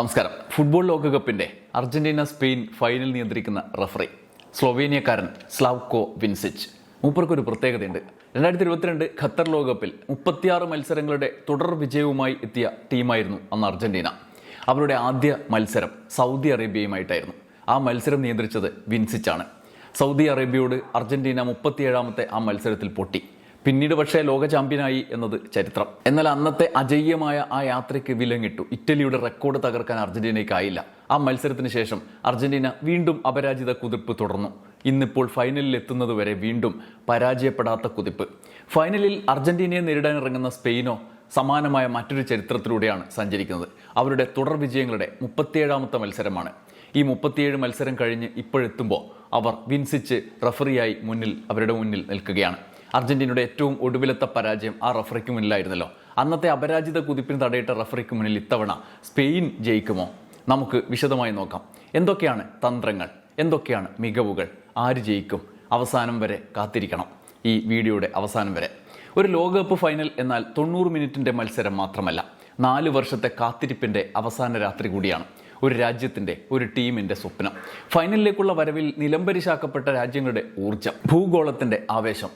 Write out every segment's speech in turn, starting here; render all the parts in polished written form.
നമസ്കാരം. ഫുട്ബോൾ ലോകകപ്പിന്റെ Argentina Spain final നിയന്ത്രിക്കുന്ന റഫറി സ്ലൊവേനിയക്കാരൻ സ്ലാവ്കോ വിൻസിച്ച്. മൂപ്പർക്കൊരു പ്രത്യേകതയുണ്ട്. 2022 ഖത്തർ ലോകകപ്പിൽ 36 മത്സരങ്ങളുടെ തുടർ വിജയവുമായി എത്തിയ ടീമായിരുന്നു അന്ന് അർജന്റീന. അവരുടെ ആദ്യ മത്സരം സൗദി അറേബ്യയുമായിട്ടായിരുന്നു. ആ മത്സരം നിയന്ത്രിച്ചത് വിൻസിച്ചാണ്. സൗദി അറേബ്യയോട് അർജന്റീന 37ാമത്തെ ആ മത്സരത്തിൽ പൊട്ടി. പിന്നീട് പക്ഷേ ലോക ചാമ്പ്യനായി എന്നത് ചരിത്രം. എന്നാൽ അന്നത്തെ അജയ്യമായ ആ യാത്രയ്ക്ക് വിലങ്ങിട്ടു. ഇറ്റലിയുടെ റെക്കോർഡ് തകർക്കാൻ അർജന്റീനയ്ക്കായില്ല. ആ മത്സരത്തിന് ശേഷം അർജന്റീന വീണ്ടും അപരാജിത കുതിപ്പ് തുടർന്നു. ഇന്നിപ്പോൾ ഫൈനലിൽ എത്തുന്നതുവരെ വീണ്ടും പരാജയപ്പെടാത്ത കുതിപ്പ്. ഫൈനലിൽ അർജന്റീനയെ നേരിടാനിറങ്ങുന്ന സ്പെയിനോ സമാനമായ മറ്റൊരു ചരിത്രത്തിലൂടെയാണ് സഞ്ചരിക്കുന്നത്. അവരുടെ തുടർ വിജയങ്ങളുടെ 37ാമത്തെ മത്സരമാണ്. ഈ 37 മത്സരം കഴിഞ്ഞ് ഇപ്പോഴെത്തുമ്പോൾ അവർ വിൻസിച്ച് റഫറിയായി അവരുടെ മുന്നിൽ നിൽക്കുകയാണ്. അർജന്റീനയുടെ ഏറ്റവും ഒടുവിലത്തെ പരാജയം ആ റഫറിക്ക് മുന്നിലായിരുന്നല്ലോ. അന്നത്തെ അപരാജിത കുതിപ്പിന് തടയിട്ട റഫറിക്ക് മുന്നിൽ ഇത്തവണ സ്പെയിൻ ജയിക്കുമോ? നമുക്ക് വിശദമായി നോക്കാം. എന്തൊക്കെയാണ് തന്ത്രങ്ങൾ, എന്തൊക്കെയാണ് മികവുകൾ, ആര് ജയിക്കും? അവസാനം വരെ കാത്തിരിക്കണം. ഈ വീഡിയോയുടെ അവസാനം വരെ. ഒരു ലോകകപ്പ് ഫൈനൽ എന്നാൽ 90 മിനിറ്റിന്റെ മത്സരം മാത്രമല്ല, 4 വർഷത്തെ കാത്തിരിപ്പിന്റെ അവസാന രാത്രി കൂടിയാണ്. ഒരു രാജ്യത്തിന്റെ, ഒരു ടീമിന്റെ സ്വപ്നം. ഫൈനലിലേക്കുള്ള വരവിൽ നിലംപരിശാക്കപ്പെട്ട രാജ്യങ്ങളുടെ ഊർജം, ഭൂഗോളത്തിന്റെ ആവേശം.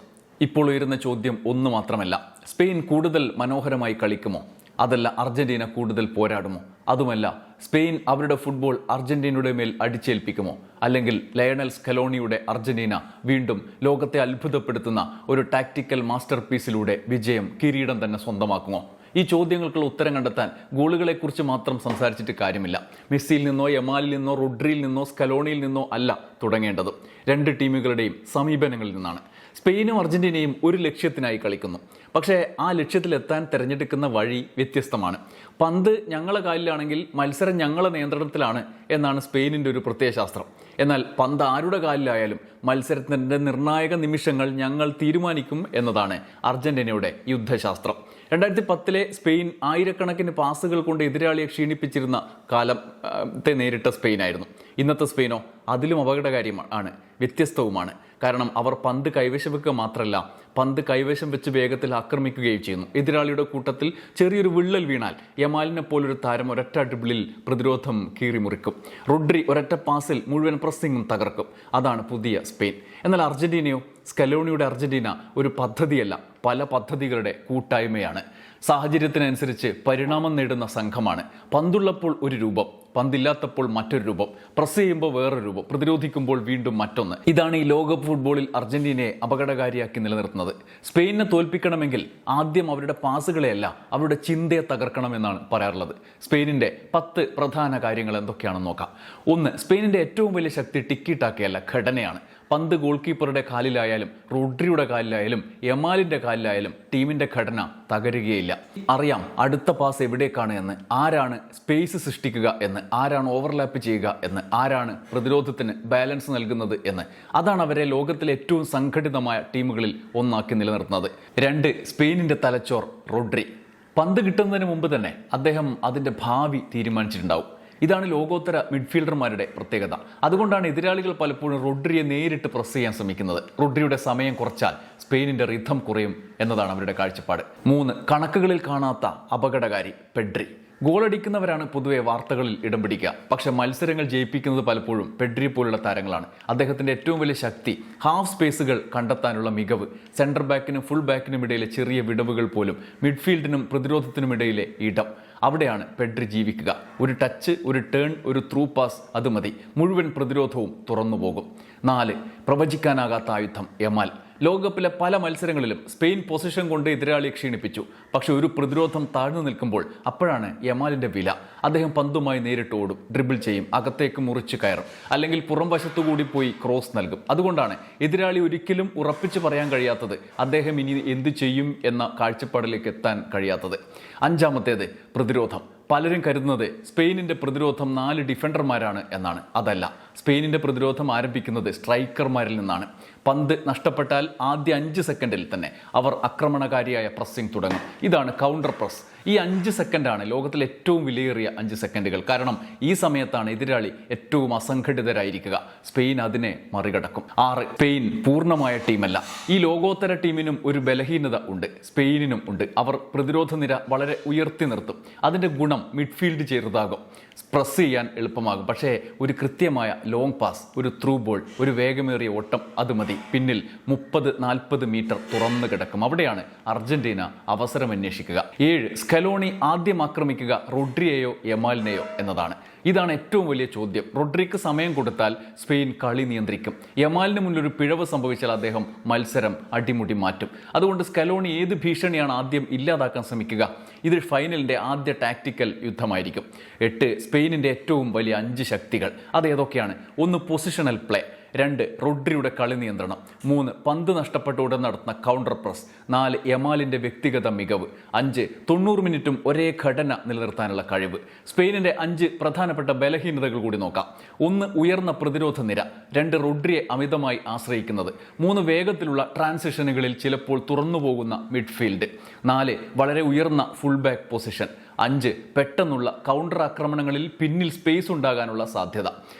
ഇപ്പോൾ ഉയരുന്ന ചോദ്യം ഒന്ന് മാത്രമല്ല, സ്പെയിൻ കൂടുതൽ മനോഹരമായി കളിക്കുമോ? അതല്ല അർജന്റീന കൂടുതൽ പോരാടുമോ? അതുമല്ല, സ്പെയിൻ അവരുടെ ഫുട്ബോൾ അർജന്റീനയുടെ മേൽ അടിച്ചേൽപ്പിക്കുമോ? അല്ലെങ്കിൽ ലയണൽ സ്കലോണിയുടെ അർജന്റീന വീണ്ടും ലോകത്തെ അത്ഭുതപ്പെടുത്തുന്ന ഒരു ടാക്ടിക്കൽ മാസ്റ്റർ പീസിലൂടെ വിജയം, കിരീടം തന്നെ സ്വന്തമാക്കുമോ? ഈ ചോദ്യങ്ങൾക്കുള്ള ഉത്തരം കണ്ടെത്താൻ ഗോളുകളെക്കുറിച്ച് മാത്രം സംസാരിച്ചിട്ട് കാര്യമില്ല. മെസ്സിയിൽ നിന്നോ, യമാലിൽ നിന്നോ, റോഡ്രിയിൽ നിന്നോ, സ്കലോണിയിൽ നിന്നോ അല്ല തുടങ്ങേണ്ടത്. രണ്ട് ടീമുകളുടെയും സമീപനങ്ങളിൽ നിന്നാണ്. സ്പെയിനും അർജന്റീനയും ഒരു ലക്ഷ്യത്തിനായി കളിക്കുന്നു. പക്ഷേ ആ ലക്ഷ്യത്തിലെത്താൻ തിരഞ്ഞെടുക്കുന്ന വഴി വ്യത്യസ്തമാണ്. പന്ത് ഞങ്ങളെ കാലിലാണെങ്കിൽ മത്സരം ഞങ്ങളെ നിയന്ത്രണത്തിലാണ് എന്നാണ് സ്പെയിനിൻ്റെ ഒരു പ്രത്യയശാസ്ത്രം. എന്നാൽ പന്ത് ആരുടെ കാലിലായാലും മത്സരത്തിൻ്റെ നിർണായക നിമിഷങ്ങൾ ഞങ്ങൾ തീരുമാനിക്കും എന്നതാണ് അർജന്റീനയുടെ യുദ്ധശാസ്ത്രം. 2010 സ്പെയിൻ ആയിരക്കണക്കിന് പാസുകൾ കൊണ്ട് എതിരാളിയെ ക്ഷീണിപ്പിച്ചിരുന്ന കാലത്തെ നേരിട്ട സ്പെയിനായിരുന്നു. ഇന്നത്തെ സ്പെയിനോ അതിലും അപകടകാരിയാണ്, വ്യത്യസ്തവുമാണ്. കാരണം അവർ പന്ത് കൈവശം വെക്കുക മാത്രമല്ല, പന്ത് കൈവശം വെച്ച് വേഗത്തിൽ ആക്രമിക്കുകയും ചെയ്യുന്നു. എതിരാളിയുടെ കൂട്ടത്തിൽ ചെറിയൊരു വിള്ളൽ വീണാൽ യമാലിനെ പോലൊരു താരം ഒരൊറ്റ ഡ്രിബിളിൽ പ്രതിരോധം കീറിമുറിക്കും. റോഡ്രി ഒരൊറ്റ പാസിൽ മുഴുവൻ പ്രസ്സിങ്ങും തകർക്കും. അതാണ് പുതിയ സ്പെയിൻ. എന്നാൽ അർജന്റീനയോ? സ്കലോണിയുടെ അർജന്റീന ഒരു പദ്ധതിയല്ല, പല പദ്ധതികളുടെ കൂട്ടായ്മയാണ്. സാഹചര്യത്തിനനുസരിച്ച് പരിണാമം നേടുന്ന സംഘമാണ്. പന്തുള്ളപ്പോൾ ഒരു രൂപം, പന്തില്ലാത്തപ്പോൾ മറ്റൊരു രൂപം, പ്രസ് ചെയ്യുമ്പോൾ വേറൊരു രൂപം, പ്രതിരോധിക്കുമ്പോൾ വീണ്ടും മറ്റൊന്ന്. ഇതാണ് ഈ ലോകകപ്പ് ഫുട്ബോളിൽ അർജന്റീനയെ അപകടകാരിയാക്കി നിലനിർത്തുന്നത്. സ്പെയിനിനെ തോൽപ്പിക്കണമെങ്കിൽ ആദ്യം അവരുടെ പാസുകളെയല്ല, അവരുടെ ചിന്തയെ തകർക്കണമെന്നാണ് പറയാറുള്ളത്. സ്പെയിനിന്റെ 10 പ്രധാന കാര്യങ്ങൾ എന്തൊക്കെയാണെന്ന് നോക്കാം. 1. സ്പെയിനിന്റെ ഏറ്റവും വലിയ ശക്തി ടിക്കി ടാക്കയല്ല, ഘടനയാണ്. പന്ത് ഗോൾ കീപ്പറുടെ കാലിലായാലും റോഡ്രിയുടെ കാലിലായാലും യമാലിന്റെ കാലിലായാലും ടീമിന്റെ ഘടന തകരുകയില്ല. അറിയാം അടുത്ത പാസ് എവിടേക്കാണ് എന്ന്, ആരാണ് സ്പേസ് സൃഷ്ടിക്കുക എന്ന്, ആരാണ് ഓവർലാപ്പ് ചെയ്യുക എന്ന്, ആരാണ് പ്രതിരോധത്തിന് ബാലൻസ് നൽകുന്നത് എന്ന്. അതാണ് അവരെ ലോകത്തിലെ ഏറ്റവും സംഘടിതമായ ടീമുകളിൽ ഒന്നാക്കി നിലനിർത്തുന്നത്. 2. സ്പെയിനിന്റെ തലച്ചോർ റോഡ്രി. പന്ത് കിട്ടുന്നതിന് മുമ്പ് തന്നെ അദ്ദേഹം അതിന്റെ ഭാവി തീരുമാനിച്ചിട്ടുണ്ടാവും. ഇതാണ് ലോകോത്തര മിഡ്ഫീൽഡർമാരുടെ പ്രത്യേകത. അതുകൊണ്ടാണ് എതിരാളികൾ പലപ്പോഴും റോഡ്രിയെ നേരിട്ട് പ്രസ് ചെയ്യാൻ ശ്രമിക്കുന്നത്. റോഡ്രിയുടെ സമയം കുറച്ചാൽ സ്പെയിനിന്റെ റിഥം കുറയും എന്നതാണ് അവരുടെ കാഴ്ചപ്പാട്. 3. കണക്കുകളിൽ കാണാത്ത അപകടകാരി പെഡ്രി. ഗോളടിക്കുന്നവരാണ് പൊതുവെ വാർത്തകളിൽ ഇടം പിടിക്കുക. പക്ഷെ മത്സരങ്ങൾ ജയിപ്പിക്കുന്നത് പലപ്പോഴും പെഡ്രി പോലുള്ള താരങ്ങളാണ്. അദ്ദേഹത്തിന്റെ ഏറ്റവും വലിയ ശക്തി ഹാഫ് സ്പേസുകൾ കണ്ടെത്താനുള്ള മികവ്. സെൻറ്റർ ബാക്കിനും ഫുൾ ബാക്കിനും ഇടയിലെ ചെറിയ വിടവുകൾ പോലും, മിഡ്ഫീൽഡിനും പ്രതിരോധത്തിനുമിടയിലെ ഇടം, അവിടെയാണ് പെഡ്രി ജീവിക്കുക. ഒരു ടച്ച്, ഒരു ടേൺ, ഒരു ത്രൂ പാസ്, അത് മതി, മുഴുവൻ പ്രതിരോധവും തുറന്നു പോകും. 4. പ്രവചിക്കാനാകാത്ത ആയുധം യമാൽ. ലോകകപ്പിലെ പല മത്സരങ്ങളിലും സ്പെയിൻ പൊസിഷൻ കൊണ്ട് എതിരാളിയെ ക്ഷീണിപ്പിച്ചു. പക്ഷെ ഒരു പ്രതിരോധം താഴ്ന്നു നിൽക്കുമ്പോൾ അപ്പോഴാണ് യമാലിന്റെ വില. അദ്ദേഹം പന്തുമായി നേരിട്ട് ഓടും, ഡ്രിബിൾ ചെയ്യും, അകത്തേക്ക് മുറിച്ച് കയറും, അല്ലെങ്കിൽ പുറം വശത്തുകൂടി പോയി ക്രോസ് നൽകും. അതുകൊണ്ടാണ് എതിരാളി ഒരിക്കലും ഉറപ്പിച്ച് പറയാൻ കഴിയാത്തത്, അദ്ദേഹം ഇനി എന്ത് ചെയ്യും എന്ന കാഴ്ചപ്പാടിലേക്ക് എത്താൻ കഴിയാത്തത്. 5. പ്രതിരോധം. പലരും കരുതുന്നത് സ്പെയിനിന്റെ പ്രതിരോധം 4 ഡിഫൻഡർമാരാണ് എന്നാണ്. അതല്ല, സ്പെയിനിന്റെ പ്രതിരോധം ആരംഭിക്കുന്നത് സ്ട്രൈക്കർമാരിൽ നിന്നാണ്. പന്ത് നഷ്ടപ്പെട്ടാൽ ആദ്യ 5 സെക്കൻഡിൽ തന്നെ അവർ ആക്രമണകാരിയായ പ്രസ്സിംഗ് തുടങ്ങും. ഇതാണ് കൗണ്ടർ പ്രസ്. ഈ 5 സെക്കൻഡാണ് ലോകത്തിലെ ഏറ്റവും വിലയേറിയ 5 സെക്കൻഡുകൾ. കാരണം ഈ സമയത്താണ് എതിരാളി ഏറ്റവും അസംഘടിതരായിരിക്കുക. സ്പെയിൻ അതിനെ മറികടക്കും. 6. സ്പെയിൻ പൂർണ്ണമായ ടീമല്ല. ഈ ലോകോത്തര ടീമിനും ഒരു ബലഹീനത ഉണ്ട്, സ്പെയിനിനും ഉണ്ട്. അവർ പ്രതിരോധ നിര വളരെ ഉയർത്തി നിർത്തും. അതിൻ്റെ ഗുണം മിഡ്ഫീൽഡ് ചെറുതാകും, പ്രസ് ചെയ്യാൻ എളുപ്പമാകും. പക്ഷേ ഒരു കൃത്യമായ ലോങ് പാസ്, ഒരു ത്രൂ ബോൾ, ഒരു വേഗമേറിയ ഓട്ടം അത് മതി. പിന്നിൽ 30-40 മീറ്റർ തുറന്നു കിടക്കും. അവിടെയാണ് അർജന്റീന അവസരം അന്വേഷിക്കുക. 7. സ്കലോണി ആദ്യം ആക്രമിക്കുക റോഡ്രിയെയോ യമാലിനെയോ എന്നതാണ്. ഇതാണ് ഏറ്റവും വലിയ ചോദ്യം. റോഡ്രിക്ക് സമയം കൊടുത്താൽ സ്പെയിൻ കളി നിയന്ത്രിക്കും. യമാലിന് മുന്നിലൊരു പിഴവ് സംഭവിച്ചാൽ അദ്ദേഹം മത്സരം അടിമുടി മാറ്റും. അതുകൊണ്ട് സ്കലോണി ഏത് ഭീഷണിയാണ് ആദ്യം ഇല്ലാതാക്കാൻ ശ്രമിക്കുക? ഇത് ഫൈനലിൻ്റെ ആദ്യ ടാക്ടിക്കൽ യുദ്ധമായിരിക്കും. 8. സ്പെയിനിൻ്റെ ഏറ്റവും വലിയ 5 ശക്തികൾ. അത് ഏതൊക്കെയാണ്? 1. Positional play. 2. റോഡ്രിയുടെ കളി നിയന്ത്രണം. 3. പന്ത് നഷ്ടപ്പെട്ട ഉടൻ നടത്തുന്ന കൗണ്ടർ പ്രസ്. 4. യമാലിൻ്റെ വ്യക്തിഗത മികവ്. 5. 90 മിനിറ്റും ഒരേ ഘടന നിലനിർത്താനുള്ള കഴിവ്. സ്പെയിനിൻ്റെ 5 പ്രധാനപ്പെട്ട ബലഹീനതകൾ കൂടി നോക്കാം. 1. ഉയർന്ന പ്രതിരോധ നിര. 2. റോഡ്രിയെ അമിതമായി ആശ്രയിക്കുന്നത്. 3. വേഗത്തിലുള്ള ട്രാൻസിഷനുകളിൽ ചിലപ്പോൾ തുറന്നു പോകുന്ന മിഡ്ഫീൽഡ്. 4. വളരെ ഉയർന്ന ഫുൾ ബാക്ക് പൊസിഷൻ. 5. പെട്ടെന്നുള്ള കൗണ്ടർ ആക്രമണങ്ങളിൽ പിന്നിൽ സ്പേസ് ഉണ്ടാകാനുള്ള സാധ്യത.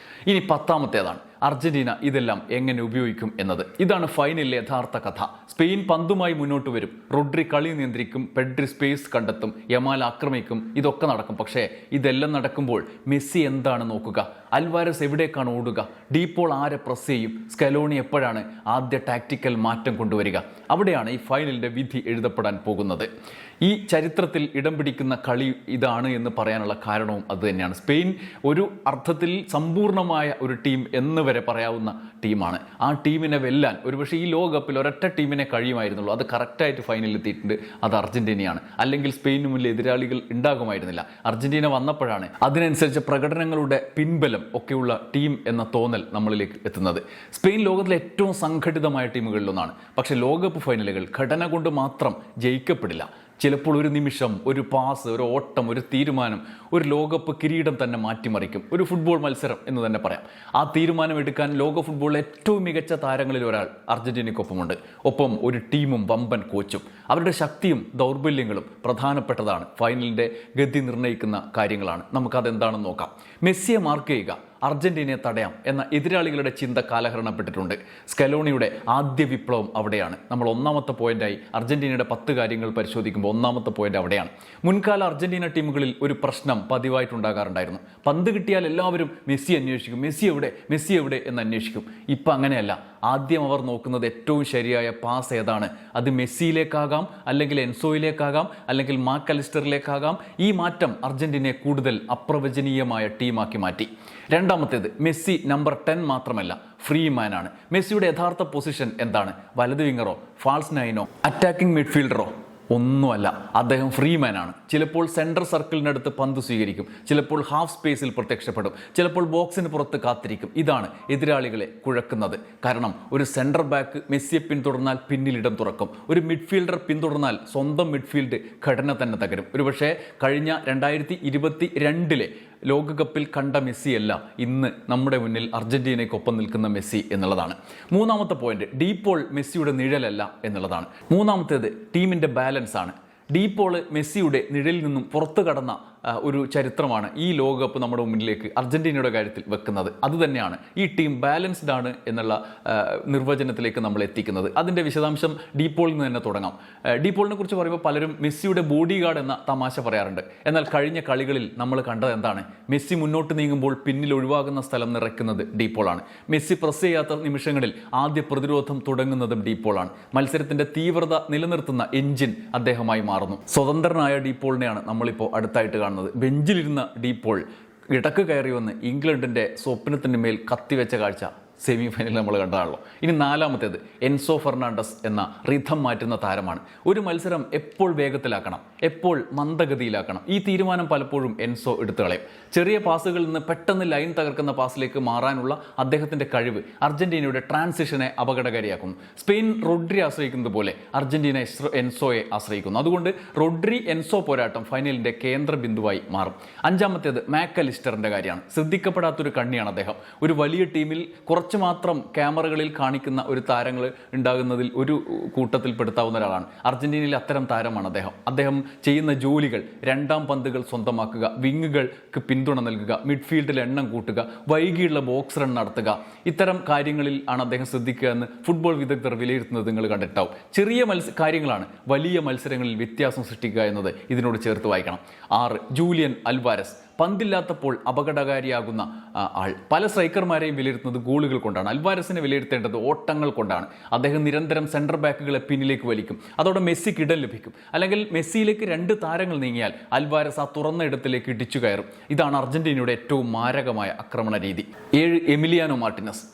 ഇനി 10ാമത്തേതാണ് അർജന്റീന ഇതെല്ലാം എങ്ങനെ ഉപയോഗിക്കും എന്നത്. ഇതാണ് ഫൈനലിലെ യഥാർത്ഥ കഥ. സ്പെയിൻ പന്തുമായി മുന്നോട്ട് വരും, റോഡ്രി കളി നിയന്ത്രിക്കും, പെഡ്രി സ്പേസ് കണ്ടെത്തും, യമാൽ ആക്രമിക്കും. ഇതൊക്കെ നടക്കും. പക്ഷേ ഇതെല്ലാം നടക്കുമ്പോൾ മെസ്സി എന്താണ് നോക്കുക? അൽവാരസ് എവിടേക്കാണ് ഓടുക? ഡീപോൾ ആരെ പ്രസ് ചെയ്യും? സ്കലോണി എപ്പോഴാണ് ആദ്യ ടാക്ടിക്കൽ മാറ്റം കൊണ്ടുവരിക? അവിടെയാണ് ഈ ഫൈനലിൻ്റെ വിധി എഴുതപ്പെടാൻ പോകുന്നത്. ഈ ചരിത്രത്തിൽ ഇടം പിടിക്കുന്ന കളി ഇതാണ് എന്ന് പറയാനുള്ള കാരണവും അതുതന്നെയാണ്. സ്പെയിൻ ഒരു അർത്ഥത്തിൽ സമ്പൂർണ്ണമായ ഒരു ടീം എന്ന് വരെ പറയാവുന്ന ടീമാണ്. ആ ടീമിനെ വെല്ലാൻ ഒരുപക്ഷെ ഈ ലോകകപ്പിൽ ഒരൊറ്റ ടീമിനെ കഴിയുമായിരുന്നുള്ളൂ. അത് കറക്റ്റായിട്ട് ഫൈനലിൽ എത്തിയിട്ടുണ്ട്. അത് അർജന്റീനയാണ്. അല്ലെങ്കിൽ സ്പെയിനു മുന്നിൽ എതിരാളികൾ ഉണ്ടാകുമായിരുന്നില്ല. അർജന്റീന വന്നപ്പോഴാണ് അതിനനുസരിച്ച് പ്രകടനങ്ങളുടെ പിൻബലം ഒക്കെയുള്ള ടീം എന്ന തോന്നൽ നമ്മളിലേക്ക് എത്തുന്നത്. സ്പെയിൻ ലോകത്തിലെ ഏറ്റവും സംഘടിതമായ ടീമുകളിലൊന്നാണ്. പക്ഷേ ലോകകപ്പ് ഫൈനലുകൾ ഘടന കൊണ്ട് മാത്രം ജയിക്കപ്പെടില്ല. ചിലപ്പോൾ ഒരു നിമിഷം, ഒരു പാസ്, ഒരു ഓട്ടം, ഒരു തീരുമാനം ഒരു ലോകകപ്പ് കിരീടം തന്നെ മാറ്റിമറിക്കും. ഒരു ഫുട്ബോൾ മത്സരം എന്ന് തന്നെ പറയാം. ആ തീരുമാനം എടുക്കാൻ ലോക ഫുട്ബോളിലെ ഏറ്റവും മികച്ച താരങ്ങളിൽ ഒരാൾ അർജന്റീനയ്ക്കൊപ്പമുണ്ട്. ഒപ്പം ഒരു ടീമും വമ്പൻ കോച്ചും. അവരുടെ ശക്തിയും ദൗർബല്യങ്ങളും പ്രധാനപ്പെട്ടതാണ്. ഫൈനലിൻ്റെ ഗതി നിർണ്ണയിക്കുന്ന കാര്യങ്ങളാണ്. നമുക്കതെന്താണെന്ന് നോക്കാം. മെസ്സിയെ മാർക്ക് ചെയ്യുക, അർജന്റീനയെ തടയാം എന്ന എതിരാളികളുടെ ചിന്ത കാലഹരണപ്പെട്ടിട്ടുണ്ട്. സ്കലോണിയുടെ ആദ്യ വിപ്ലവം അവിടെയാണ്. നമ്മൾ 1ാമത്തെ പോയിന്റായി അർജന്റീനയുടെ 10 കാര്യങ്ങൾ പരിശോധിക്കുമ്പോൾ 1ാമത്തെ പോയിന്റ് അവിടെയാണ്. മുൻകാല അർജന്റീന ടീമുകളിൽ ഒരു പ്രശ്നം പതിവായിട്ടുണ്ടാകാറുണ്ടായിരുന്നു. പന്ത് കിട്ടിയാൽ എല്ലാവരും മെസ്സി അന്വേഷിക്കും, മെസ്സി എവിടെ എന്ന് അന്വേഷിക്കും. ഇപ്പം അങ്ങനെയല്ല. ആദ്യം അവർ നോക്കുന്നത് ഏറ്റവും ശരിയായ പാസ് ഏതാണ്. അത് മെസ്സിയിലേക്കാകാം, അല്ലെങ്കിൽ എൻസോയിലേക്കാകാം, അല്ലെങ്കിൽ മാക്കലിസ്റ്ററിലേക്കാകാം. ഈ മാറ്റം അർജന്റീനയെ കൂടുതൽ അപ്രവചനീയമായ ടീമാക്കി മാറ്റി. 2ാമത്തേത്, മെസ്സി നമ്പർ 10 മാത്രമല്ല, ഫ്രീ മാനാണ്. മെസ്സിയുടെ യഥാർത്ഥ പൊസിഷൻ എന്താണ്? വലത് വിങ്ങറോ, ഫാൾസ് നൈനോ, അറ്റാക്കിംഗ് മിഡ്ഫീൽഡറോ? ഒന്നുമല്ല. അദ്ദേഹം ഫ്രീ മാനാണ്. ചിലപ്പോൾ സെൻട്രൽ സർക്കിളിനടുത്ത് പന്ത് സ്വീകരിക്കും, ചിലപ്പോൾ ഹാഫ് സ്പേസിൽ പ്രത്യക്ഷപ്പെടും, ചിലപ്പോൾ ബോക്സിന് പുറത്ത് കാത്തിരിക്കും. ഇതാണ് എതിരാളികളെ കുഴക്കുന്നത്. കാരണം ഒരു സെൻട്രൽ ബാക്ക് മെസ്സിയെ പിന്തുടർന്നാൽ പിന്നിലിടം തുറക്കും. ഒരു മിഡ്ഫീൽഡർ പിന്തുടർന്നാൽ സ്വന്തം മിഡ്ഫീൽഡ് ഘടന തന്നെ തകരും. ഒരുപക്ഷെ കഴിഞ്ഞ 2022 ലോകകപ്പിൽ കണ്ട മെസ്സിയല്ല ഇന്ന് നമ്മുടെ മുന്നിൽ അർജന്റീനയ്ക്കൊപ്പം നിൽക്കുന്ന മെസ്സി എന്നുള്ളതാണ്. 3ാമത്തെ പോയിന്റ്, ഡീപോൾ മെസ്സിയുടെ നിഴലല്ല എന്നുള്ളതാണ്. 3ാമത്തേത് ടീമിൻ്റെ ബാലൻസ് ആണ്. ഡീപോൾ മെസ്സിയുടെ നിഴലിൽ നിന്നും പുറത്തു കടന്ന ഒരു ചരിത്രമാണ് ഈ ലോകകപ്പ് നമ്മുടെ മുന്നിലേക്ക് അർജന്റീനയുടെ കാര്യത്തിൽ വെക്കുന്നത്. അതുതന്നെയാണ് ഈ ടീം ബാലൻസ്ഡ് ആണ് എന്നുള്ള നിർവചനത്തിലേക്ക് നമ്മൾ എത്തിക്കുന്നത്. അതിൻ്റെ വിശദാംശം ഡീപോളിൽ നിന്ന് തന്നെ തുടങ്ങാം. ഡീപോളിനെ കുറിച്ച് പറയുമ്പോൾ പലരും മെസ്സിയുടെ ബോഡി ഗാർഡ് എന്ന തമാശ പറയാറുണ്ട്. എന്നാൽ കഴിഞ്ഞ കളികളിൽ നമ്മൾ കണ്ടത് എന്താണ്? മെസ്സി മുന്നോട്ട് നീങ്ങുമ്പോൾ പിന്നിൽ ഒഴിവാകുന്ന സ്ഥലം നിറയ്ക്കുന്നത് ഡീപോളാണ്. മെസ്സി പ്രസ് ചെയ്യാത്ത നിമിഷങ്ങളിൽ ആദ്യ പ്രതിരോധം തുടങ്ങുന്നതും ഡീപോളാണ്. മത്സരത്തിൻ്റെ തീവ്രത നിലനിർത്തുന്ന എഞ്ചിൻ അദ്ദേഹമായി മാറുന്നു. സ്വതന്ത്രനായ ഡീപോളിനെയാണ് നമ്മളിപ്പോൾ അടുത്തായിട്ട് കാണുന്നത്. ബെഞ്ചിലിരുന്ന ഡീപോൾ ഇടക്ക് കയറി വന്ന് ഇംഗ്ലണ്ടിൻ്റെ സ്വപ്നത്തിന് മേൽ കത്തിവെച്ച കാഴ്ച സെമി ഫൈനലിൽ നമ്മൾ കണ്ടതാണല്ലോ. ഇനി 4ാമത്തേത്, എൻസോ ഫെർണാണ്ടസ് എന്ന റിഥം മാറ്റുന്ന താരമാണ്. ഒരു മത്സരം എപ്പോൾ വേഗത്തിലാക്കണം, എപ്പോൾ മന്ദഗതിയിലാക്കണം, ഈ തീരുമാനം പലപ്പോഴും എൻസോ എടുത്തു കളയും. ചെറിയ പാസുകളിൽ നിന്ന് പെട്ടെന്ന് ലൈൻ തകർക്കുന്ന പാസിലേക്ക് മാറാനുള്ള അദ്ദേഹത്തിൻ്റെ കഴിവ് അർജന്റീനയുടെ ട്രാൻസിഷനെ അപകടകാരിയാക്കുന്നു. സ്പെയിൻ റോഡ്രി ആശ്രയിക്കുന്നത് പോലെ അർജന്റീന എൻസോയെ ആശ്രയിക്കുന്നു. അതുകൊണ്ട് റോഡ്രി എൻസോ പോരാട്ടം ഫൈനലിൻ്റെ കേന്ദ്ര ബിന്ദുവായി മാറും. 5ാമത്തേത് മാക്കലിസ്റ്ററിൻ്റെ കാര്യമാണ്. ശ്രദ്ധിക്കപ്പെടാത്തൊരു കണ്ണിയാണ് അദ്ദേഹം. ഒരു വലിയ ടീമിൽ കുറച്ച് കുറച്ച് മാത്രം ക്യാമറകളിൽ കാണിക്കുന്ന ഒരു താരങ്ങൾ ഉണ്ടാകുന്നതിൽ ഒരു കൂട്ടത്തിൽപ്പെടുത്താവുന്ന ഒരാളാണ്. അർജന്റീനയിൽ അത്തരം താരമാണ് അദ്ദേഹം ചെയ്യുന്ന ജോലികൾ രണ്ടാം പന്തുകൾ സ്വന്തമാക്കുക, വിങ്ങുകൾക്ക് പിന്തുണ നൽകുക, മിഡ്ഫീൽഡിൽ എണ്ണം കൂട്ടുക, വൈകിയുള്ള ബോക്സ് റൺ നടത്തുക, ഇത്തരം കാര്യങ്ങളിൽ ആണ് അദ്ദേഹം ശ്രദ്ധിക്കുക എന്ന് ഫുട്ബോൾ വിദഗ്ധർ വിലയിരുത്തുന്നത് നിങ്ങൾ കണ്ടിട്ടാവും. ചെറിയ കാര്യങ്ങളാണ് വലിയ മത്സരങ്ങളിൽ വ്യത്യാസം സൃഷ്ടിക്കുക എന്നത് ഇതിനോട് ചേർത്ത് വായിക്കണം. 6 ജൂലിയൻ അൽവാരസ്. പന്തില്ലാത്തപ്പോൾ അപകടകാരിയാകുന്ന ആൾ. പല സ്ട്രൈക്കർമാരെയും വിലയിരുത്തുന്നത് ഗോളുകൾ കൊണ്ടാണ്. അൽവാരസിനെ വിലയിരുത്തേണ്ടത് ഓട്ടങ്ങൾ കൊണ്ടാണ്. അദ്ദേഹം നിരന്തരം സെൻട്രൽ ബാക്കുകളെ പിന്നിലേക്ക് വലിക്കും. അതോടെ മെസ്സിക്ക് ഇടം ലഭിക്കും. അല്ലെങ്കിൽ മെസ്സിയിലേക്ക് 2 താരങ്ങൾ നീങ്ങിയാൽ അൽവാരസ് ആ തുറന്ന ഇടത്തിലേക്ക് ഇടിച്ചു കയറും. ഇതാണ് അർജന്റീനയുടെ ഏറ്റവും മാരകമായ ആക്രമണ രീതി. 7 എമിലിയാനോ മാർട്ടിനസ്.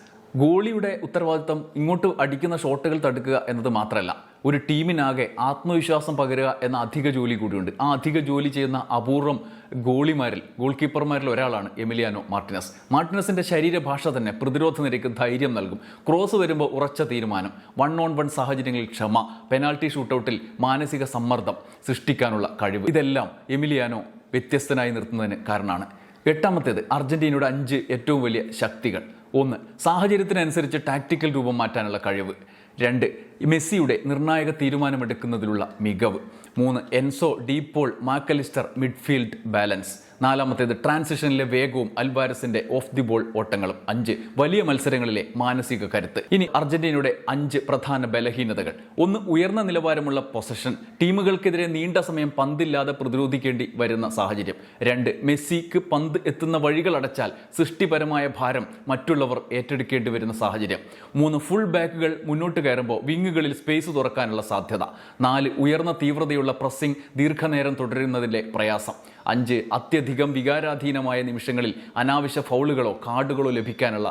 ഗോളിയുടെ ഉത്തരവാദിത്തം ഇങ്ങോട്ട് അടിക്കുന്ന ഷോട്ടുകൾ തടുക്കുക എന്നത് മാത്രമല്ല, ഒരു ടീമിനാകെ ആത്മവിശ്വാസം പകരുക എന്ന അധിക ജോലി കൂടിയുണ്ട്. ആ അധിക ജോലി ചെയ്യുന്ന അപൂർവം ഗോൾ കീപ്പർമാരിൽ ഒരാളാണ് എമിലിയാനോ മാർട്ടിനസിന്റെ ശരീരഭാഷ തന്നെ പ്രതിരോധ നിരയ്ക്ക് ധൈര്യം നൽകും. ക്രോസ് വരുമ്പോൾ ഉറച്ച തീരുമാനം, 1-on-1 സാഹചര്യങ്ങളിൽ ക്ഷമ, പെനാൽറ്റി ഷൂട്ടൗട്ടിൽ മാനസിക സമ്മർദ്ദം സൃഷ്ടിക്കാനുള്ള കഴിവ്, ഇതെല്ലാം എമിലിയാനോ വ്യത്യസ്തനായി നിർത്തുന്നതിന് കാരണമാണ്. 8ാമത്തേത് അർജന്റീനയുടെ 5 ഏറ്റവും വലിയ ശക്തികൾ. 1 സാഹചര്യത്തിനനുസരിച്ച് ടാക്ടിക്കൽ രൂപം മാറ്റാനുള്ള കഴിവ്. 2 മെസ്സിയുടെ നിർണായക തീരുമാനമെടുക്കുന്നതിലുള്ള മികവ്. 3 Enzo, De Paul, Mac Allister midfield balance. 4ാമത്തേത് ട്രാൻസിഷനിലെ വേഗവും അൽവാരസിന്റെ ഓഫ് ദി ബോൾ ഓട്ടങ്ങളും. 5 വലിയ മത്സരങ്ങളിലെ മാനസിക കരുത്ത്. ഇനി അർജന്റീനയുടെ 5 പ്രധാന ബലഹീനതകൾ. 1 ഉയർന്ന നിലവാരമുള്ള പൊസഷൻ. ടീമുകൾക്കെതിരെ നീണ്ട സമയം പന്തില്ലാതെ പ്രതിരോധിക്കേണ്ടി വരുന്ന സാഹചര്യം. 2 മെസ്സിക്ക് പന്ത് എത്തുന്ന വഴികൾ അടച്ചാൽ സൃഷ്ടിപരമായ ഭാരം മറ്റുള്ളവർ ഏറ്റെടുക്കേണ്ടി വരുന്ന സാഹചര്യം. 3 ഫുൾ ബാക്കുകൾ മുന്നോട്ട് കയറുമ്പോൾ വിങ്ങുകളിൽ സ്പേസ് തുറക്കാനുള്ള സാധ്യത. 4 ഉയർന്ന തീവ്രതയുള്ള പ്രസ്സിംഗ് ദീർഘനേരം തുടരുന്നതിലെ പ്രയാസം. 5 അത്യധികം വികാരാധീനമായ നിമിഷങ്ങളിൽ അനാവശ്യ ഫൗളുകളോ കാർഡുകളോ ലഭിക്കാനുള്ള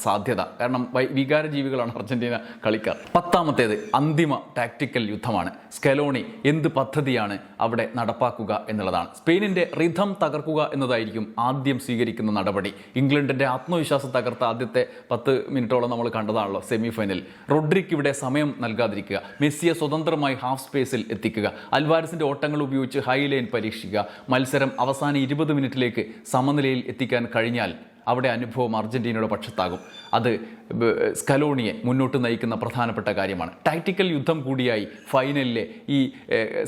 സാധ്യത. കാരണം വികാരജീവികളാണ് അർജന്റീന കളിക്കാർ. 10ാമത്തേത് അന്തിമ ടാക്ടിക്കൽ യുദ്ധമാണ്. സ്കലോണി എന്ത് പദ്ധതിയാണ് അവിടെ നടപ്പാക്കുക എന്നുള്ളതാണ്. സ്പെയിനിന്റെ റിഥം തകർക്കുക എന്നതായിരിക്കും ആദ്യം സ്വീകരിക്കുന്ന നടപടി. ഇംഗ്ലണ്ടിന്റെ ആത്മവിശ്വാസം തകർത്ത ആദ്യത്തെ 10 മിനിറ്റോളം നമ്മൾ കണ്ടതാണല്ലോ സെമി ഫൈനൽ. റോഡ്രിക്ക് ഇവിടെ സമയം നൽകാതിരിക്കുക, മെസ്സിയെ സ്വതന്ത്രമായി ഹാഫ് സ്പേസിൽ എത്തിക്കുക, അൽവാരസിന്റെ ഓട്ടങ്ങൾ ഉപയോഗിച്ച് ഹൈ ലൈൻ പരീക്ഷിക്കുക. മത്സരം അവസാന 20 മിനിറ്റിലേക്ക് സമനിലയിൽ എത്തിക്കാൻ കഴിഞ്ഞാൽ അവിടെ അനുഭവം അർജന്റീനയുടെ പക്ഷത്താകും. അത് സ്കലോണിയെ മുന്നോട്ട് നയിക്കുന്ന പ്രധാനപ്പെട്ട കാര്യമാണ്. ടാക്ടിക്കൽ യുദ്ധം കൂടിയായി ഫൈനലിലെ ഈ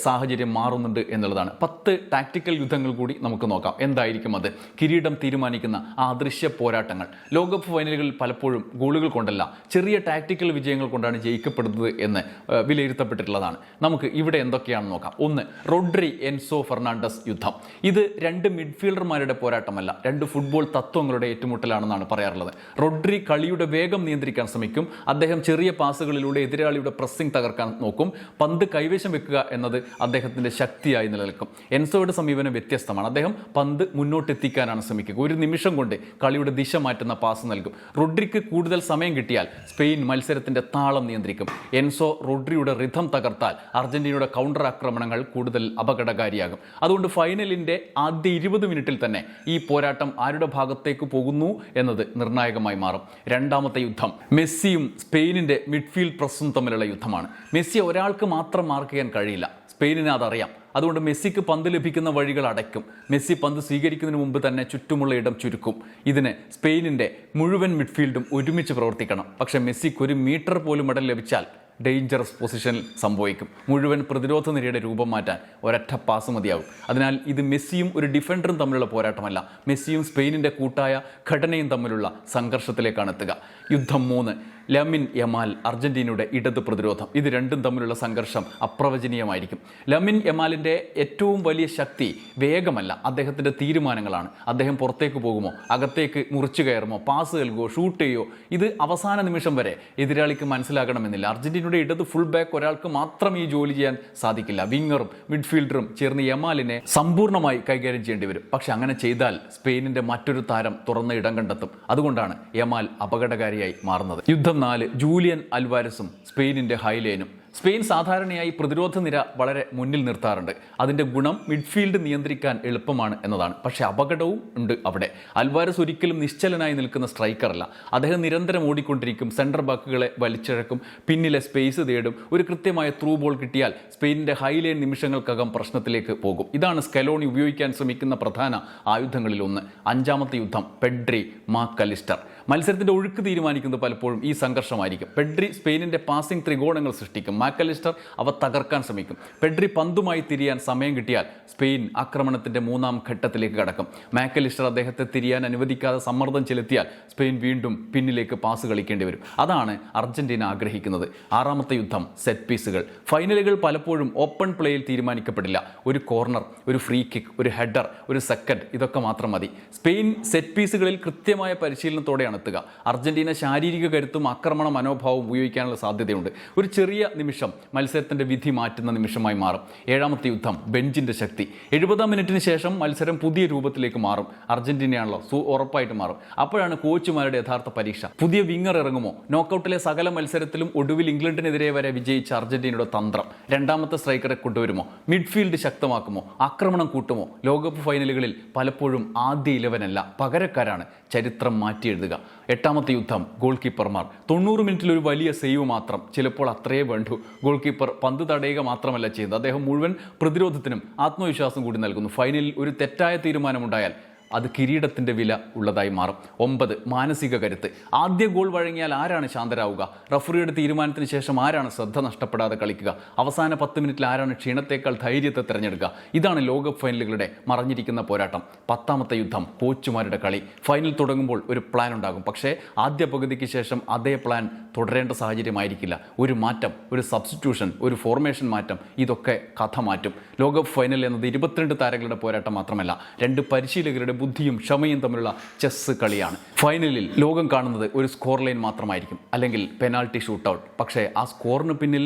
സാഹചര്യം മാറുന്നുണ്ട് എന്നുള്ളതാണ്. 10 ടാക്ടിക്കൽ യുദ്ധങ്ങൾ കൂടി നമുക്ക് നോക്കാം. എന്തായിരിക്കും അത്? കിരീടം തീരുമാനിക്കുന്ന ആ അദൃശ്യ പോരാട്ടങ്ങൾ. ലോകകപ്പ് ഫൈനലുകളിൽ പലപ്പോഴും ഗോളുകൾ കൊണ്ടല്ല, ചെറിയ ടാക്ടിക്കൽ വിജയങ്ങൾ കൊണ്ടാണ് ജയിക്കപ്പെടുന്നത് എന്ന് വിലയിരുത്തപ്പെട്ടിട്ടുള്ളതാണ്. നമുക്ക് ഇവിടെ എന്തൊക്കെയാണെന്ന് നോക്കാം. 1 റോഡ്രി എൻസോ ഫെർണാണ്ടസ് യുദ്ധം. ഇത് 2 മിഡ്ഫീൽഡർമാരുടെ പോരാട്ടമല്ല, 2 ഫുട്ബോൾ തത്വങ്ങളുടെ ഏറ്റുമുട്ടലാണെന്നാണ് പറയാറുള്ളത്. റോഡ്രി കളിയുടെ വേഗം നിയന്ത്രിക്കാൻ ശ്രമിക്കും. അദ്ദേഹം ചെറിയ പാസുകളിലൂടെ എതിരാളിയുടെ പ്രസ്സിംഗ് തകർക്കാൻ നോക്കും. പന്ത് കൈവശം വെക്കുക എന്നത് അദ്ദേഹത്തിന്റെ ശക്തിയായി നിലനിൽക്കും. എൻസോയുടെ സമീപനം വ്യത്യസ്തമാണ്. അദ്ദേഹം പന്ത് മുന്നോട്ടെത്തിക്കാനാണ് ശ്രമിക്കുക. ഒരു നിമിഷം കൊണ്ട് കളിയുടെ ദിശ മാറ്റുന്ന പാസ് നൽകും. റോഡ്രിക്ക് കൂടുതൽ സമയം കിട്ടിയാൽ സ്പെയിൻ മത്സരത്തിന്റെ താളം നിയന്ത്രിക്കും. എൻസോ റോഡ്രിയുടെ റിഥം തകർത്താൽ അർജന്റീനയുടെ കൗണ്ടർ ആക്രമണങ്ങൾ കൂടുതൽ അപകടകാരിയാകും. അതുകൊണ്ട് ഫൈനലിന്റെ ആദ്യ 20 മിനിറ്റിൽ തന്നെ ഈ പോരാട്ടം ആരുടെ ഭാഗത്തേക്ക് പോകുന്നു എന്നത് നിർണായകമായി മാറും. 2ാമത്തെ യുദ്ധം മെസ്സിയും സ്പെയിനിന്റെ മിഡ്ഫീൽഡ് പ്രസ്സും തമ്മിലുള്ള യുദ്ധമാണ്. മെസ്സിയെ ഒരാൾക്ക് മാത്രം മാർക്ക് ചെയ്യാൻ കഴിയില്ല. സ്പെയിനിന് അതറിയാം. അതുകൊണ്ട് മെസ്സിക്ക് പന്ത് ലഭിക്കുന്ന വഴികൾ അടയ്ക്കും. മെസ്സി പന്ത് സ്വീകരിക്കുന്നതിന് മുമ്പ് തന്നെ ചുറ്റുമുള്ള ഇടം ചുരുക്കും. ഇതിന് സ്പെയിനിന്റെ മുഴുവൻ മിഡ്ഫീൽഡും ഒരുമിച്ച് പ്രവർത്തിക്കണം. പക്ഷേ മെസ്സിക്ക് 1 മീറ്റർ പോലും ഇടം ലഭിച്ചാൽ ഡേഞ്ചറസ് പൊസിഷനിൽ സംഭവിക്കും. മുഴുവൻ പ്രതിരോധ നിരയുടെ രൂപം മാറ്റാൻ ഒരൊറ്റ പാസ് മതിയാകും. അതിനാൽ ഇത് മെസ്സിയും ഒരു ഡിഫൻഡറും തമ്മിലുള്ള പോരാട്ടമല്ല, മെസ്സിയും സ്പെയിനിന്റെ കൂട്ടായ ഘടനയും തമ്മിലുള്ള സംഘർഷത്തിലേക്കാണ് എത്തുക. യുദ്ധം 3 ലമിൻ യമാൽ അർജന്റീനയുടെ ഇടത് പ്രതിരോധം. ഇത് രണ്ടും തമ്മിലുള്ള സംഘർഷം അപ്രവചനീയമായിരിക്കും. ലമിൻ യമാലിൻ്റെ ഏറ്റവും വലിയ ശക്തി വേഗമല്ല, അദ്ദേഹത്തിൻ്റെ തീരുമാനങ്ങളാണ്. അദ്ദേഹം പുറത്തേക്ക് പോകുമോ, അകത്തേക്ക് മുറിച്ചു കയറുമോ, പാസ് നൽകുമോ, ഷൂട്ട് ചെയ്യുമോ, ഇത് അവസാന നിമിഷം വരെ എതിരാളിക്ക് മനസ്സിലാകണമെന്നില്ല. അർജന്റീനയുടെ ഇടത് ഫുൾ ബാക്ക് ഒരാൾക്ക് മാത്രം ഈ ജോലി ചെയ്യാൻ സാധിക്കില്ല. വിങ്ങറും മിഡ്ഫീൽഡറും ചേർന്ന് യമാലിനെ സമ്പൂർണ്ണമായി കൈകാര്യം ചെയ്യേണ്ടി വരും. പക്ഷെ അങ്ങനെ ചെയ്താൽ സ്പെയിനിന്റെ മറ്റൊരു താരം തുറന്ന ഇടം കണ്ടെത്തും. അതുകൊണ്ടാണ് യമാൽ അപകടകാരിയായി മാറുന്നത്. യുദ്ധം 4 ജൂലിയൻ അൽവാരസും സ്പെയിനിന്റെ ഹൈലൈനും. സ്പെയിൻ സാധാരണയായി പ്രതിരോധ നിര വളരെ മുന്നിൽ നിർത്താറുണ്ട്. അതിൻ്റെ ഗുണം മിഡ്ഫീൽഡ് നിയന്ത്രിക്കാൻ എളുപ്പമാണ് എന്നതാണ്. പക്ഷേ അപകടവും ഉണ്ട് അവിടെ. അൽവാരസ് ഒരിക്കലും നിശ്ചലനായി നിൽക്കുന്ന സ്ട്രൈക്കറല്ല. അദ്ദേഹം നിരന്തരം ഓടിക്കൊണ്ടിരിക്കും, സെൻറ്റർ ബാക്കുകളെ വലിച്ചിഴക്കും, പിന്നിലെ സ്പേസ് തേടും. ഒരു കൃത്യമായ ത്രൂ ബോൾ കിട്ടിയാൽ സ്പെയിനിൻ്റെ ഹൈലൈൻ നിമിഷങ്ങൾക്കകം പ്രശ്നത്തിലേക്ക് പോകും. ഇതാണ് സ്കലോണി ഉപയോഗിക്കാൻ ശ്രമിക്കുന്ന പ്രധാന ആയുധങ്ങളിലൊന്ന്. അഞ്ചാമത്തെ യുദ്ധം പെഡ്രി മാക്കലിസ്റ്റർ. മത്സരത്തിൻ്റെ ഒഴുക്ക് തീരുമാനിക്കുന്നത് പലപ്പോഴും ഈ സംഘർഷമായിരിക്കും. പെഡ്രി സ്പെയിനിൻ്റെ പാസിംഗ് ത്രികോണങ്ങൾ സൃഷ്ടിക്കും, മാക്കലിസ്റ്റർ അവ തകർക്കാൻ ശ്രമിക്കും. പെഡ്രി പന്തുമായി തിരിയാൻ സമയം കിട്ടിയാൽ സ്പെയിൻ ആക്രമണത്തിൻ്റെ മൂന്നാം ഘട്ടത്തിലേക്ക് കടക്കും. മാക്കലിസ്റ്റർ അദ്ദേഹത്തെ തിരിയാൻ അനുവദിക്കാതെ സമ്മർദ്ദം ചെലുത്തിയാൽ സ്പെയിൻ വീണ്ടും പിന്നിലേക്ക് പാസ് കളിക്കേണ്ടി വരും. അതാണ് അർജന്റീന ആഗ്രഹിക്കുന്നത്. ആറാമത്തെ യുദ്ധം സെറ്റ് പീസുകൾ. ഫൈനലുകൾ പലപ്പോഴും ഓപ്പൺ പ്ലേയിൽ തീരുമാനിക്കപ്പെടില്ല. ഒരു കോർണർ, ഒരു ഫ്രീ കിക്ക്, ഒരു ഹെഡർ, ഒരു സെക്കൻഡ്, ഇതൊക്കെ മാത്രം മതി. സ്പെയിൻ സെറ്റ് പീസുകളിൽ കൃത്യമായ പരിശീലനത്തോടെയാണ് എത്തുക. അർജന്റീന ശാരീരിക കരുത്തും ആക്രമണ മനോഭാവവും ഉപയോഗിക്കാനുള്ള സാധ്യതയുണ്ട്. ഒരു ചെറിയ നിമിഷം മത്സരത്തിന്റെ വിധി മാറ്റുന്ന നിമിഷമായി മാറും. ഏഴാമത്തെ യുദ്ധം ബെഞ്ചിന്റെ ശക്തി. 70-ാം മിനിറ്റിന് ശേഷം മത്സരം പുതിയ രൂപത്തിലേക്ക് മാറും. അർജന്റീനയാണല്ലോ, ഉറപ്പായിട്ട് മാറും. അപ്പോഴാണ് കോച്ചുമാരുടെ യഥാർത്ഥ പരീക്ഷ. പുതിയ വിങ്ങർ ഇറങ്ങുമോ? നോക്കൌട്ടിലെ സകല മത്സരത്തിലും ഒടുവിൽ ഇംഗ്ലണ്ടിനെതിരെ വരെ വിജയിച്ച അർജന്റീനയുടെ തന്ത്രം. രണ്ടാമത്തെ സ്ട്രൈക്കറെ കൊണ്ടുവരുമോ? മിഡ്ഫീൽഡ് ശക്തമാക്കുമോ? ആക്രമണം കൂട്ടുമോ? ലോകകപ്പ് ഫൈനലുകളിൽ പലപ്പോഴും ആദ്യ 11 അല്ല, പകരക്കാരാണ് ചരിത്രം മാറ്റിയെഴുതുക. എട്ടാമത്തെ യുദ്ധം ഗോൾ കീപ്പർമാർ. 90 മിനിറ്റിൽ ഒരു വലിയ സേവ് മാത്രം, ചിലപ്പോൾ അത്രയേ വേണ്ടൂ. ഗോൾ കീപ്പർ പന്ത് തടയുക മാത്രമല്ല ചെയ്യുന്നത്, അദ്ദേഹം മുഴുവൻ പ്രതിരോധത്തിനും ആത്മവിശ്വാസം കൂടി നൽകുന്നു. ഫൈനലിൽ ഒരു തെറ്റായ തീരുമാനമുണ്ടായാൽ അത് കിരീടത്തിൻ്റെ വില ഉള്ളതായി മാറും. 9 മാനസിക കരുത്ത്. ആദ്യ ഗോൾ വഴങ്ങിയാൽ ആരാണ് ശാന്തരാവുക? റഫറിയുടെ തീരുമാനത്തിന് ശേഷം ആരാണ് ശ്രദ്ധ നഷ്ടപ്പെടാതെ കളിക്കുക? അവസാന 10 മിനിറ്റിൽ ആരാണ് ക്ഷീണത്തേക്കാൾ ധൈര്യത്തെ തിരഞ്ഞെടുക്കുക? ഇതാണ് ലോകകപ്പ് ഫൈനലുകളുടെ മറഞ്ഞിരിക്കുന്ന പോരാട്ടം. 10ാമത്തെ യുദ്ധം കോച്ചുമാരുടെ കളി. ഫൈനൽ തുടങ്ങുമ്പോൾ ഒരു പ്ലാൻ ഉണ്ടാകും, പക്ഷേ ആദ്യ പകുതിക്ക് ശേഷം അതേ പ്ലാൻ തുടരേണ്ട സാഹചര്യമായിരിക്കില്ല. ഒരു മാറ്റം, ഒരു സബ്സ്റ്റിറ്റ്യൂഷൻ, ഒരു ഫോർമേഷൻ മാറ്റം, ഇതൊക്കെ കഥ മാറ്റും. ലോകകപ്പ് ഫൈനൽ എന്നത് 22 താരങ്ങളുടെ പോരാട്ടം മാത്രമല്ല, 2 പരിശീലകരുടെ ബുദ്ധിയും ക്ഷമയും തമ്മിലുള്ള ചെസ് കളിയാണ്. ഫൈനലിൽ ലോകം കാണുന്നത് ഒരു സ്കോർ ലൈൻ മാത്രമായിരിക്കും, അല്ലെങ്കിൽ പെനാൽറ്റി ഷൂട്ടൗട്ട്. പക്ഷേ ആ സ്കോറിന് പിന്നിൽ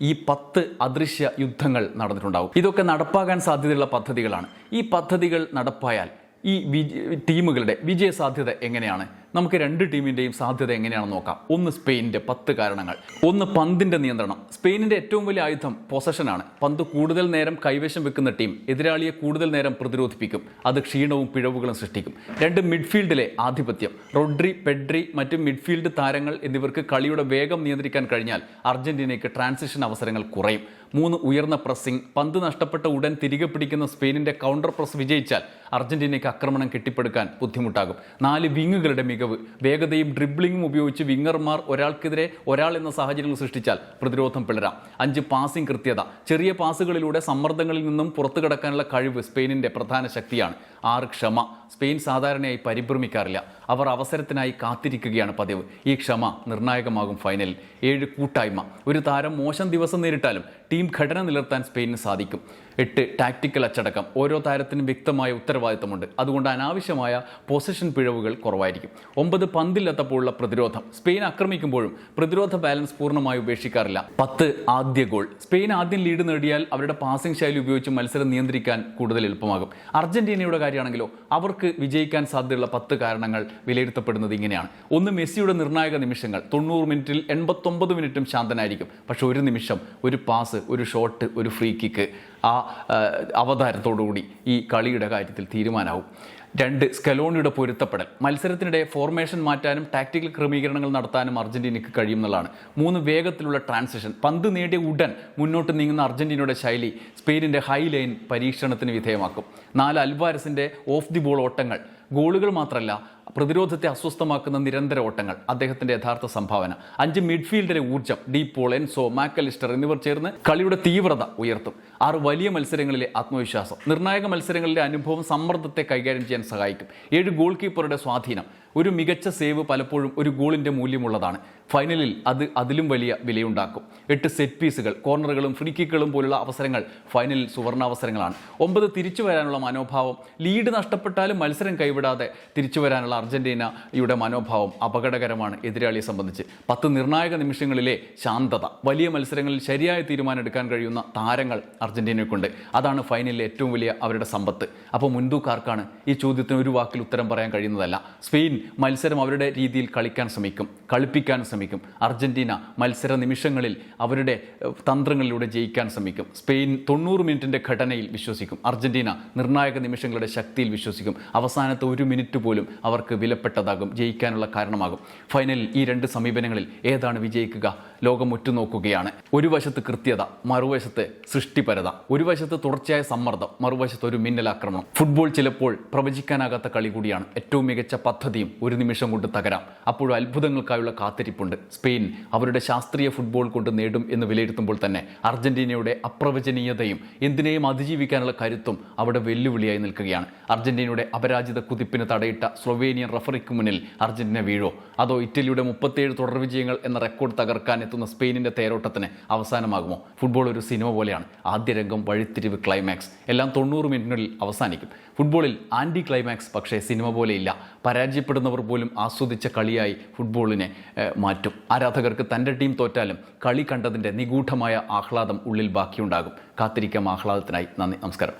ഈ 10 അദൃശ്യ യുദ്ധങ്ങൾ നടന്നിട്ടുണ്ടാവും. ഇതൊക്കെ നടപ്പാകാൻ സാധ്യതയുള്ള പദ്ധതികളാണ്. ഈ പദ്ധതികൾ നടപ്പായാൽ ഈ ടീമുകളുടെ വിജയ സാധ്യത എങ്ങനെയാണ്? നമുക്ക് 2 ടീമിൻ്റെയും സാധ്യത എങ്ങനെയാണെന്ന് നോക്കാം. ഒന്ന് സ്പെയിനിൻ്റെ 10 കാരണങ്ങൾ. ഒന്ന് പന്തിൻ്റെ നിയന്ത്രണം. സ്പെയിനിൻ്റെ ഏറ്റവും വലിയ ആയുധം പൊസഷനാണ്. പന്ത് കൂടുതൽ നേരം കൈവശം വെക്കുന്ന ടീം എതിരാളിയെ കൂടുതൽ നേരം പ്രതിരോധിപ്പിക്കും. അത് ക്ഷീണവും പിഴവുകളും സൃഷ്ടിക്കും. 2 മിഡ്ഫീൽഡിലെ ആധിപത്യം. റോഡ്രി, പെഡ്രി, മറ്റ് മിഡ്ഫീൽഡ് താരങ്ങൾ എന്നിവർക്ക് കളിയുടെ വേഗം നിയന്ത്രിക്കാൻ കഴിഞ്ഞാൽ അർജന്റീനയ്ക്ക് ട്രാൻസിഷൻ അവസരങ്ങൾ കുറയും. 3 ഉയർന്ന പ്രസ്സിംഗ്. പന്ത് നഷ്ടപ്പെട്ട ഉടൻ തിരികെ പിടിക്കുന്ന സ്പെയിനിൻ്റെ കൗണ്ടർ പ്രസ് വിജയിച്ചാൽ അർജന്റീനയ്ക്ക് ആക്രമണം കെട്ടിപ്പടുക്കാൻ ബുദ്ധിമുട്ടാകും. 4 വിങ്ങുകളുടെ മികവ്. വേഗതയും ഡ്രിബ്ലിങ്ങും ഉപയോഗിച്ച് വിങ്ങർമാർ ഒരാൾക്കെതിരെ ഒരാൾ എന്ന സാഹചര്യങ്ങൾ സൃഷ്ടിച്ചാൽ പ്രതിരോധം പിളരാം. 5 പാസിംഗ് കൃത്യത. ചെറിയ പാസുകളിലൂടെ സമ്മർദ്ദങ്ങളിൽ നിന്നും പുറത്തു കടക്കാനുള്ള കഴിവ് സ്പെയിനിൻ്റെ പ്രധാന ശക്തിയാണ്. 6 ക്ഷമ. സ്പെയിൻ സാധാരണയായി പരിഭ്രമിക്കാറില്ല. അവർ അവസരത്തിനായി കാത്തിരിക്കുകയാണ് പതിവ്. ഈ ക്ഷമ നിർണായകമാകും ഫൈനലിൽ. 7 കൂട്ടായ്മ. ഒരു താരം മോശം ദിവസം നേരിട്ടാലും ടീം ഘടന നിലനിർത്താൻ സ്പെയിനിന് സാധിക്കും. 8 ടാക്ടിക്കൽ അച്ചടക്കം. ഓരോ താരത്തിനും വ്യക്തമായ ഉത്തരവാദിത്തമുണ്ട്. അതുകൊണ്ട് അനാവശ്യമായ പൊസിഷൻ പിഴവുകൾ കുറവായിരിക്കും. 9 പന്തില്ലാത്തപ്പോഴുള്ള പ്രതിരോധം. സ്പെയിൻ ആക്രമിക്കുമ്പോഴും പ്രതിരോധ ബാലൻസ് പൂർണ്ണമായി ഉപേക്ഷിക്കാറില്ല. 10 ആദ്യ ഗോൾ. സ്പെയിൻ ആദ്യം ലീഡ് നേടിയാൽ അവരുടെ പാസിംഗ് ശൈലി ഉപയോഗിച്ച് മത്സരം നിയന്ത്രിക്കാൻ കൂടുതൽ എളുപ്പമാകും. അർജന്റീനയുടെ കാര്യമാണെങ്കിലോ അവർക്ക് വിജയിക്കാൻ സാധ്യതയുള്ള 10 കാരണങ്ങൾ വിലയിരുത്തപ്പെടുന്നത് ഇങ്ങനെയാണ്. ഒന്ന്, മെസ്സിയുടെ നിർണായക നിമിഷങ്ങൾ. 90 മിനിറ്റിൽ 89 മിനിറ്റും ശാന്തനായിരിക്കും. പക്ഷെ ഒരു നിമിഷം, ഒരു പാസ്, ഒരു ഷോട്ട്, ഒരു ഫ്രീ കിക്ക്, ആ അവതാരത്തോടുകൂടി ഈ കളിയുടെ കാര്യത്തിൽ തീരുമാനമാവും. 2 സ്കലോണിയുടെ പൊരുത്തപ്പെടൽ. മത്സരത്തിനിടെ ഫോർമേഷൻ മാറ്റാനും ടാക്ടിക്കൽ ക്രമീകരണങ്ങൾ നടത്താനും അർജന്റീനയ്ക്ക് കഴിയുമെന്നുള്ളതാണ്. 3 വേഗത്തിലുള്ള ട്രാൻസിഷൻ. പന്ത് നേടിയ ഉടൻ മുന്നോട്ട് നീങ്ങുന്ന അർജന്റീനയുടെ ശൈലി സ്പെയിനിൻ്റെ ഹൈ ലൈൻ പരീക്ഷണത്തിന് വിധേയമാക്കും. 4 അൽവാരസിൻ്റെ ഓഫ് ദി ബോൾ ഓട്ടങ്ങൾ. ഗോളുകൾ മാത്രമല്ല, പ്രതിരോധത്തെ അസ്വസ്ഥമാക്കുന്ന നിരന്തര ഓട്ടങ്ങൾ അദ്ദേഹത്തിൻ്റെ യഥാർത്ഥ സംഭാവന. 5 മിഡ്ഫീൽഡിലെ ഊർജ്ജം. ഡീപോൾ, എൻസോ, മാക്കലിസ്റ്റർ എന്നിവർ ചേർന്ന് കളിയുടെ തീവ്രത ഉയർത്തും. 6 വലിയ മത്സരങ്ങളിലെ ആത്മവിശ്വാസം. നിർണായക മത്സരങ്ങളിലെ അനുഭവം സമ്മർദ്ദത്തെ കൈകാര്യം ചെയ്യാൻ സഹായിക്കും. 7 ഗോൾ കീപ്പറുടെ സ്വാധീനം. ഒരു മികച്ച സേവ് പലപ്പോഴും ഒരു ഗോളിൻ്റെ മൂല്യമുള്ളതാണ്. ഫൈനലിൽ അത് അതിലും വലിയ വിലയുണ്ടാക്കും. 8 സെറ്റ് പീസുകൾ. കോർണറുകളും ഫ്രീ കിക്കുകളും പോലുള്ള അവസരങ്ങൾ ഫൈനലിൽ സുവർണാവസരങ്ങളാണ്. 9 തിരിച്ചു വരാനുള്ള മനോഭാവം. ലീഡ് നഷ്ടപ്പെട്ടാലും മത്സരം കൈവിടാതെ തിരിച്ചു വരാനുള്ള അർജന്റീനയുടെ മനോഭാവം അപകടകരമാണ് എതിരാളിയെ സംബന്ധിച്ച്. 10 നിർണായക നിമിഷങ്ങളിലെ ശാന്തത, വലിയ മത്സരങ്ങളിൽ ശരിയായ തീരുമാനം എടുക്കാൻ കഴിയുന്ന താരങ്ങൾ അർജന്റീനയ്ക്കുണ്ട്. അതാണ് ഫൈനലിലെ ഏറ്റവും വലിയ അവരുടെ സമ്പത്ത്. അപ്പോൾ മുൻതൂക്കാർക്കാണ്? ഈ ചോദ്യത്തിന് ഒരു വാക്കിൽ ഉത്തരം പറയാൻ കഴിയുന്നതല്ല. സ്പെയിൻ മത്സരം അവരുടെ രീതിയിൽ കളിക്കാൻ ശ്രമിക്കും, കളിപ്പിക്കാൻ ശ്രമിക്കും. അർജന്റീന മത്സര നിമിഷങ്ങളിൽ അവരുടെ തന്ത്രങ്ങളിലൂടെ ജയിക്കാൻ ശ്രമിക്കും. സ്പെയിൻ 90 മിനിറ്റിൻ്റെ ഘടനയിൽ വിശ്വസിക്കും. അർജന്റീന നിർണായക നിമിഷങ്ങളുടെ ശക്തിയിൽ വിശ്വസിക്കും. അവസാനത്തെ 1 മിനിറ്റ് പോലും അവർക്ക് വിലപ്പെട്ടതാകും, ജയിക്കാനുള്ള കാരണമാകും. ഫൈനലിൽ ഈ 2 സമീപനങ്ങളിൽ ഏതാണ് വിജയിക്കുക? ലോകം ഉറ്റുനോക്കുകയാണ്. ഒരു വശത്ത് കൃത്യത, മറുവശത്ത് സൃഷ്ടിപരത. ഒരു വശത്ത് തുടർച്ചയായ സമ്മർദ്ദം, മറുവശത്ത് ഒരു മിന്നലാക്രമണം. ഫുട്ബോൾ ചിലപ്പോൾ പ്രവചിക്കാനാകാത്ത കളി കൂടിയാണ്. ഏറ്റവും മികച്ച പദ്ധതിയും ഒരു നിമിഷം കൊണ്ട് തകരാം. അപ്പോഴും അത്ഭുതങ്ങൾക്കായുള്ള കാത്തിരിപ്പുണ്ട്. സ്പെയിൻ അവരുടെ ശാസ്ത്രീയ ഫുട്ബോൾ കൊണ്ട് നേടും എന്ന് വിലയിരുത്തുമ്പോൾ തന്നെ അർജന്റീനയുടെ അപ്രവചനീയതയും എന്തിനേയും അതിജീവിക്കാനുള്ള കരുത്തും അവിടെ വെല്ലുവിളിയായി നിൽക്കുകയാണ്. അർജന്റീനയുടെ അപരാജിത കുതിപ്പിന് തടയിട്ട സ്ലൊവേനിയൻ റഫറിക്ക് മുന്നിൽ അർജന്റീന വീഴോ? അതോ ഇറ്റലിയുടെ 37 തുടർ വിജയങ്ങൾ എന്ന റെക്കോർഡ് തകർക്കാൻ എത്തുന്ന സ്പെയിനിന്റെ തേരോട്ടത്തിന് അവസാനമാകുമോ? ഫുട്ബോൾ ഒരു സിനിമ പോലെയാണ്. ആദ്യ രംഗം, വഴിത്തിരിവ്, ക്ലൈമാക്സ് എല്ലാം 90 മിനിറ്റിനുള്ളിൽ അവസാനിക്കും. ഫുട്ബോളിൽ ആൻറ്റി ക്ലൈമാക്സ് പക്ഷേ സിനിമ പോലെയില്ല. പരാജയപ്പെടുന്നവർ പോലും ആസ്വദിച്ച കളിയായി ഫുട്ബോളിനെ മാറ്റും. ആരാധകർക്ക് തൻ്റെ ടീം തോറ്റാലും കളി കണ്ടതിൻ്റെ നിഗൂഢമായ ആഹ്ലാദം ഉള്ളിൽ ബാക്കിയുണ്ടാകും. കാത്തിരിക്കാം ആഹ്ലാദത്തിനായി. നന്ദി, നമസ്കാരം.